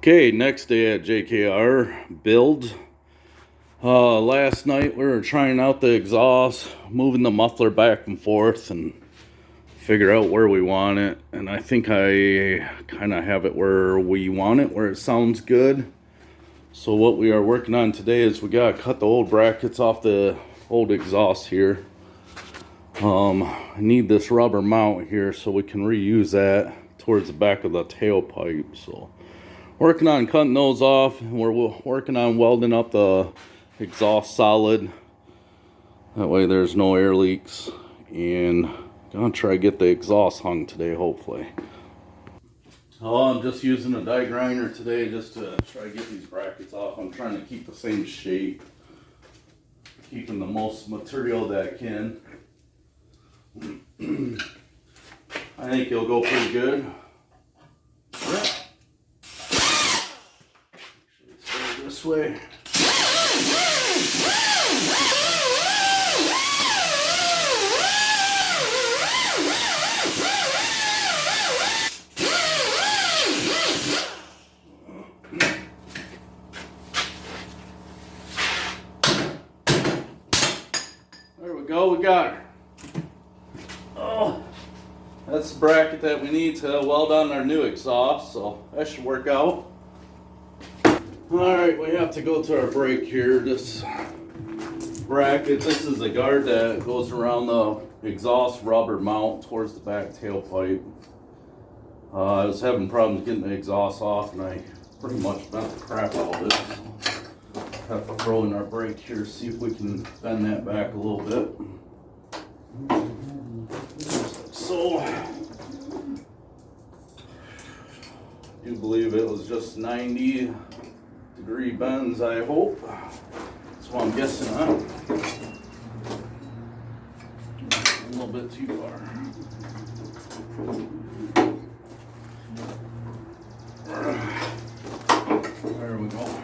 Okay, next day at JKR build. Last night we were trying out the exhaust, moving the muffler back and forth and figure out where we want it. And I think I kind of have it where we want it, where it sounds good. So what we are working on today is we gotta cut the old brackets off the old exhaust here. I need this rubber mount here so we can reuse that towards the back of the tailpipe. So working on cutting those off, and we're working on welding up the exhaust solid. That way there's no air leaks. And gonna try to get the exhaust hung today, hopefully. I'm just using a die grinder today just to try to get these brackets off. I'm trying to keep the same shape, keeping the most material that I can. I think it'll go pretty good. This way. There we go, we got her. Oh, that's the bracket that we need to weld on our new exhaust, so that should work out. Alright, we have to go to our brake here. This bracket, this is a guard that goes around the exhaust rubber mount towards the back tailpipe. I was having problems getting the exhaust off and I pretty much bent the crap out of it. So have to throw in our brake here, see if we can bend that back a little bit. So, I do believe it was just 90-degree bends, I hope. That's what I'm guessing on. A little bit too far. There we go.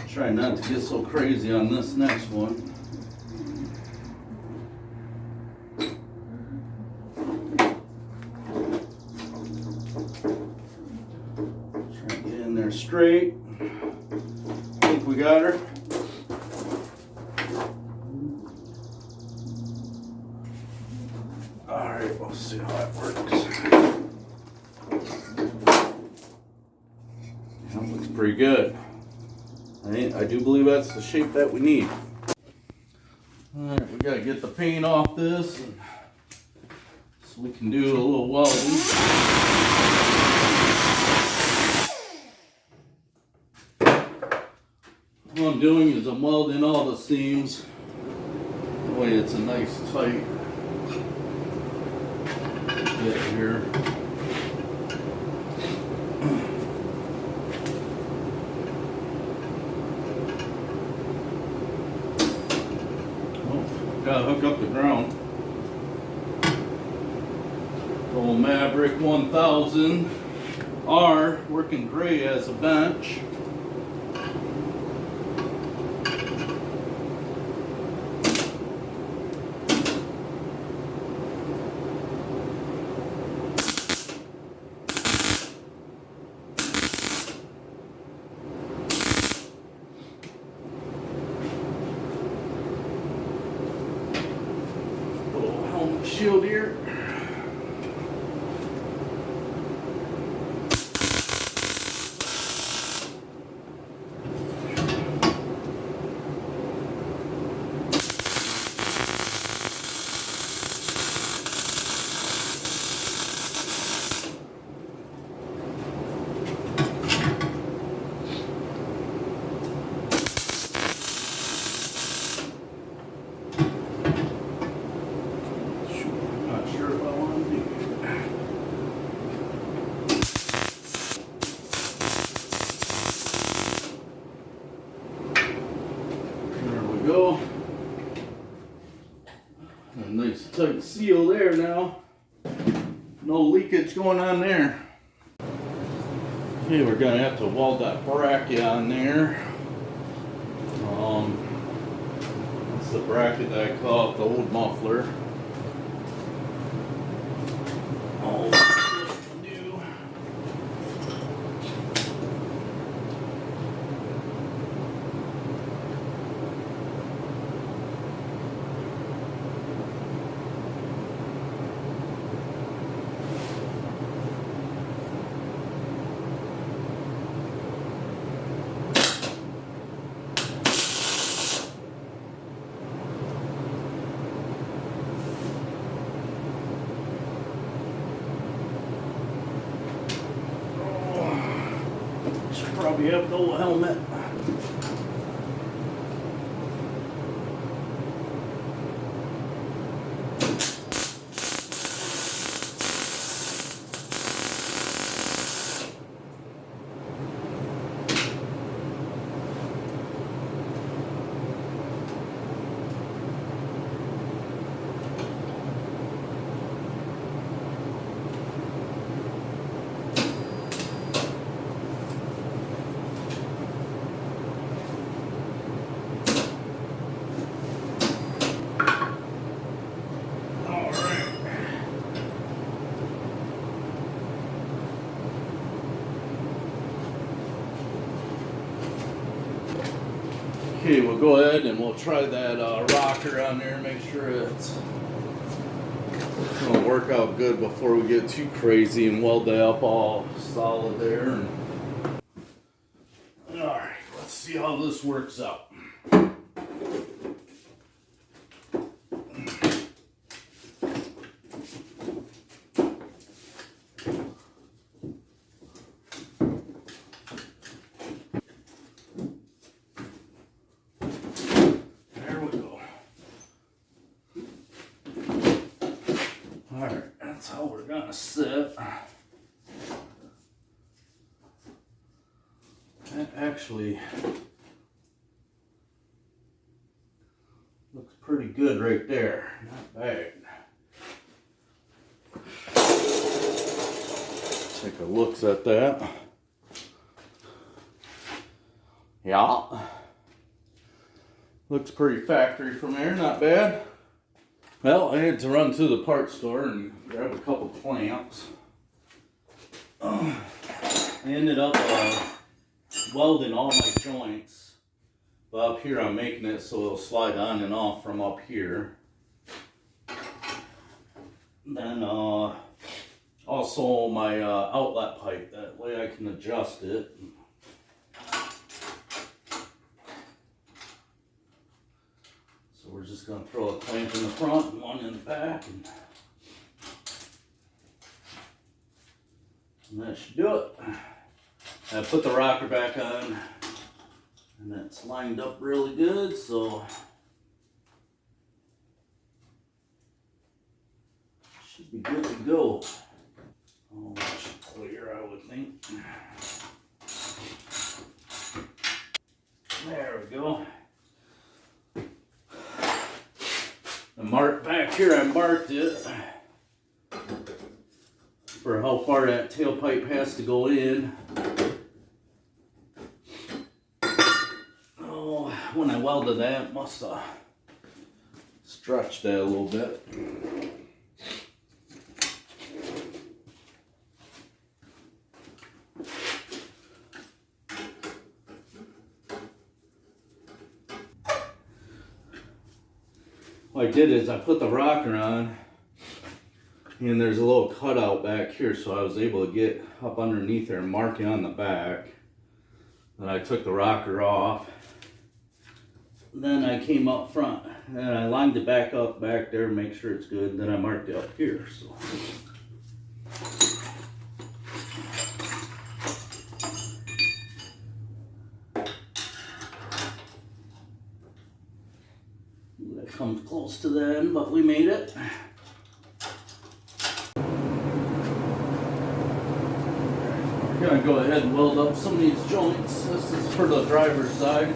Try not to get so crazy on this next one. Try to get in there straight. I think we got her. Alright, we'll see how that works. That looks pretty good. I do believe that's the shape that we need. Alright, we gotta get the paint off this so we can do a little welding. What I'm doing is I'm welding all the seams. That way it's a nice tight fit here. Gotta hook up the ground. Old Maverick 1000R working great as a bench. Shield here. Go. A nice tight seal there now. No leakage going on there. Okay, we're gonna have to weld that bracket on there. That's the bracket that I cut off the old muffler. All new. Should probably have no helmet. Okay, we'll go ahead and we'll try that rocker on there, make sure it's gonna work out good before we get too crazy and weld that up all solid there. Alright, let's see how this works out. Alright, that's how we're gonna sit. That actually looks pretty good right there. Not bad. Take a look at that. Yeah. Looks pretty factory from there, not bad. Well, I had to run to the parts store and grab a couple clamps. I ended up welding all my joints. But up here I'm making it so it'll slide on and off from up here. Then also my outlet pipe, that way I can adjust it. So we're just going to throw a clamp in the front and one in the back, and that should do it. I put the rocker back on, and that's lined up really good, so should be good to go. Oh, that should clear, I would think. There we go. The mark back here, I marked it for how far that tailpipe has to go in. Oh, when I welded that, must have stretched that a little bit. What I did is I put the rocker on, and there's a little cutout back here, so I was able to get up underneath there and mark it on the back. Then I took the rocker off. Then I came up front and I lined it back up back there, make sure it's good. Then I marked it up here. So. That comes close to the end, but we made it. We're gonna go ahead and weld up some of these joints. This is for the driver's side.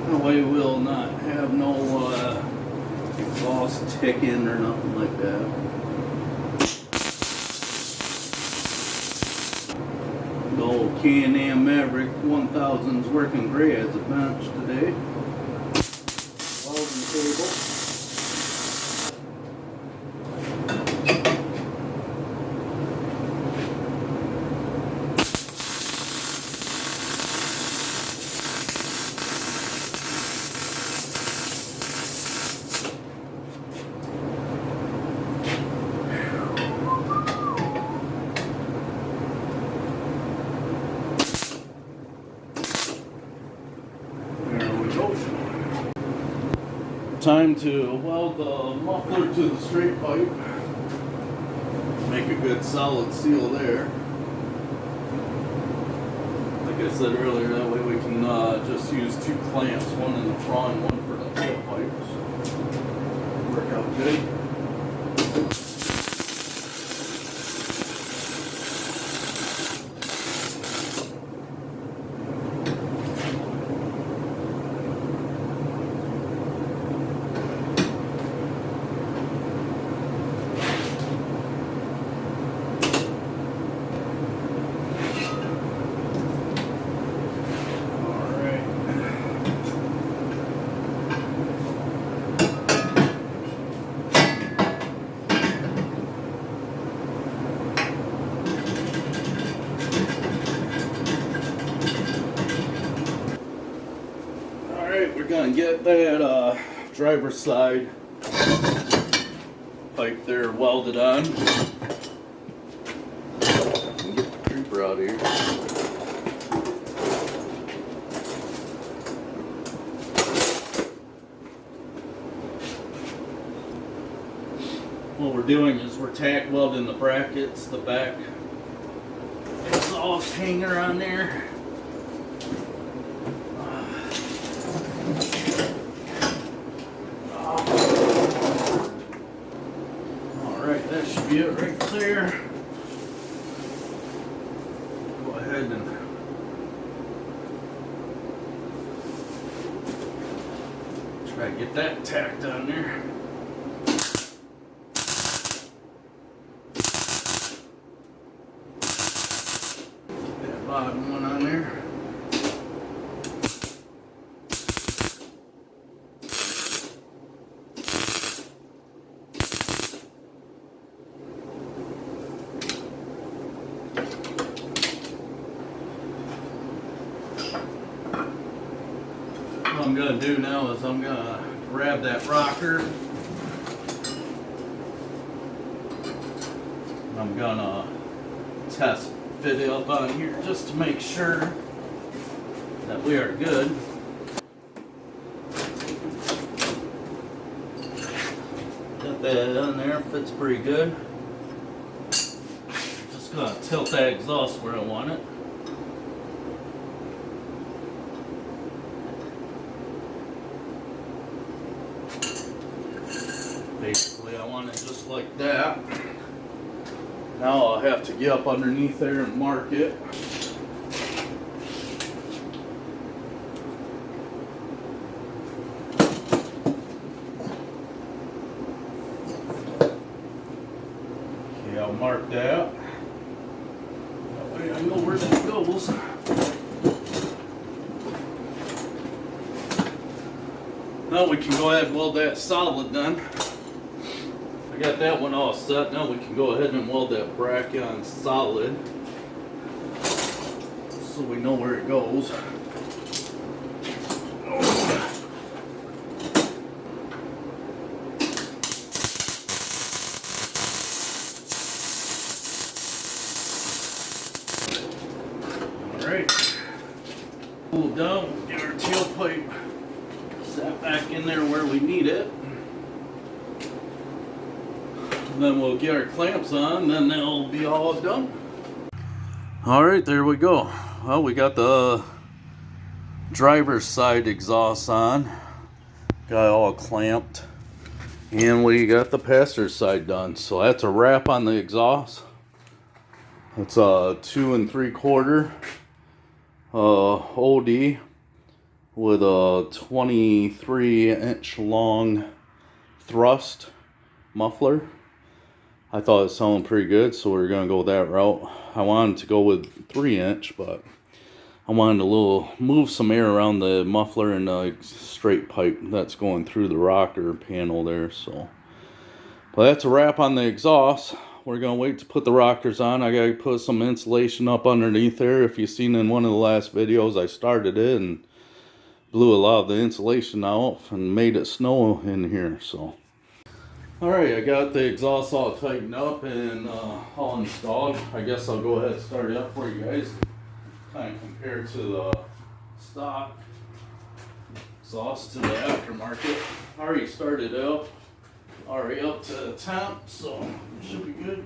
That way we'll not have no exhaust ticking or nothing like that. The old Can-Am Maverick 1000's working great as a bench today. Welding table. There we go. Time to weld the muffler to the straight pipe. Make a good solid seal there. Like I said earlier, that way we can just use 2 clamps, one in the front, one for the tailpipe. So work out good. We're gonna get that driver's side pipe there welded on. Get the creeper out of here. What we're doing is we're tack welding the brackets, the back exhaust hanger on there. That should be it right there. Go ahead and try to get that tacked on there. That bottom one on there. What I'm going to do now is I'm going to grab that rocker. I'm going to test fit it up on here just to make sure that we are good. Got that on there, fits pretty good. Just going to tilt that exhaust where I want it. Basically, I want it just like that. Now I'll have to get up underneath there and mark it. Okay, I'll mark that. That way I know where that goes. Now we can go ahead and weld that solid then. I got that one all set. Now we can go ahead and weld that bracket on solid so we know where it goes. Alright. Pull down, get our tailpipe set back in there where we need it. And then we'll get our clamps on, then they'll be all done. Alright, there we go. Well, we got the driver's side exhaust on. Got it all clamped. And we got the passenger side done. So that's a wrap on the exhaust. It's a 2 3/4 OD with a 23-inch long thrust muffler. I thought it sounded pretty good, so we're gonna go that route. I wanted to go with 3-inch, but I wanted to move some air around the muffler and the straight pipe that's going through the rocker panel there. So, but that's a wrap on the exhaust. We're gonna wait to put the rockers on. I gotta put some insulation up underneath there. If you've seen in one of the last videos, I started it and blew a lot of the insulation out and made it snow in here. So. Alright, I got the exhaust all tightened up and all installed. I guess I'll go ahead and start it up for you guys. Kind of compare to the stock. Exhaust to the aftermarket. Already started out. Already up to temp, so it should be good.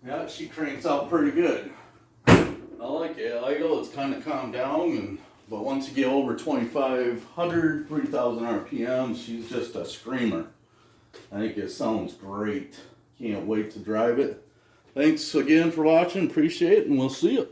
Yeah, she cranks out pretty good. I like it. I go, it's kind of calmed down, but once you get over 2,500, 3,000 RPM, she's just a screamer. I think it sounds great. Can't wait to drive it. Thanks again for watching. Appreciate it, and we'll see you.